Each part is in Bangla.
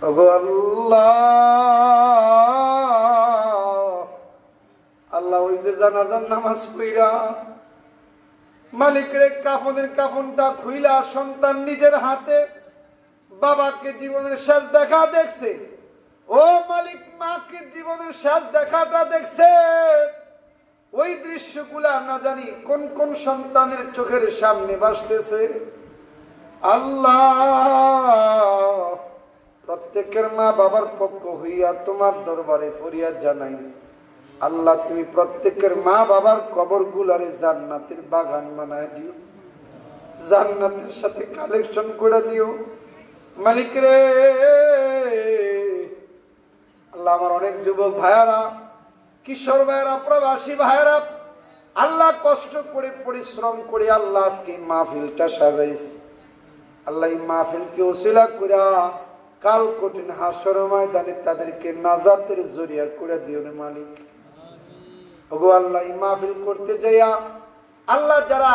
ওগো আল্লাহ ওই যে জানাজার নামাজ পড়া মালিকের কাফনটা খুইলা সন্তান নিজের হাতে বাবাকে জীবনের শেষ দেখা দেখছে। ও মালিক, মাকে জীবনের শেষ দেখাটা দেখছে। ওই দৃশ্যগুলা না জানি কোন কোন সন্তানের চোখের সামনে ভাসতেছে। আল্লাহ, প্রত্যেকের মা বাবার পক্ষ হইয়া তোমার দরবারে ফরিয়াদ জানাই। আল্লাহ, তুমি প্রত্যেকের মা বাবার কবর গুলারে জান্নাতের বাগান বানায় দিও, জান্নাতের সাথে কালেকশন করে দিও মালিক রে। আল্লাহ, আমার অনেক যুবক ভাইয়ারা, কিশোর ভাইয়ারা, প্রবাসী ভাইয়ারা আল্লাহ কষ্ট করে পরিশ্রম করে আল্লাহ আজকে মাহফিলটা সাজাইছে। আল্লাহ, এই মাহফিলকে ওসিলা কইরা কাল কঠিন হাসর ময়দানে তাদেরকে নাজাতের জরিয়া করে দিও রে মালিক। ওগো আল্লাহ, এই মাহফিল করতে যাইয়া আল্লাহ যারা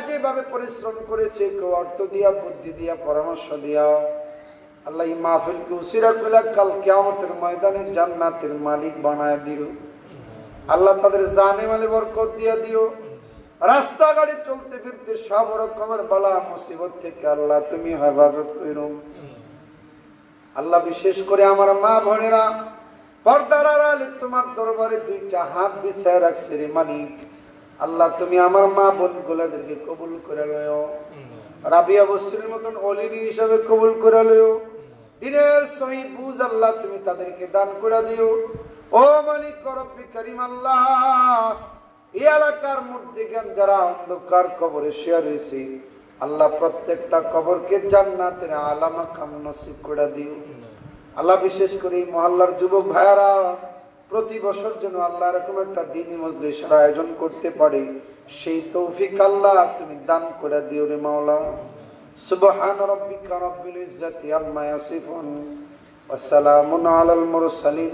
যেভাবে পরিশ্রম করেছে, কেউ অর্থ দিয়া, বুদ্ধি দিয়া, পরামর্শ দিয়া, আল্লাহ এই মাহফিলকে উসিরা করে কাল কিয়ামতের ময়দানে জান্নাতের মালিক বানায় দিও। আল্লাহ তাদের জানে মালে বরকত দিয়া দিও। রাস্তাঘাটে চলতে ফিরতে সব রকমের বালা মুসিবত থেকে আল্লাহ তুমি হেফাজত করো। আল্লাহ, বিশেষ করে আমার মা বোনেরা পর্দার আড়ালে তোমার দরবারে দুইটা হাত বিছায় রাখছে রে মালিক। আল্লাহ, তুমি আমার মা বোন গুলাদেরকে কবুল করে লও। রাবিয়া বস্তির মতন অলিনি হিসাবে কবুল করে লও। দিনের সহি বুঝ আল্লাহ তুমি তাদেরকে দান করে দিও। ও মালিক রব্বি কারীম, আল্লাহ এই এলাকার মধ্যে যারা অন্ধকার কবরে শুয়ে রয়েছে আল্লাহ প্রত্যেকটা কবরকে জান্নাতের আলা মাকাম নসিব করে দিও। আল্লাহ, বিশেষ করে এই মহল্লার যুবক ভাইয়ারা প্রতি বছর যেন আল্লাহ এরকম একটা দ্বীনি মজলিসের আয়োজন করতে পারে, সেই তৌফিক আল্লাহ তুমি দান করে দিও রে মাওলা। সুবহান রাব্বিকা রাব্বিল ইজ্জাতি আম্মা ইয়াসিফুন ওয়া সালামুন আলাল মুরসালিন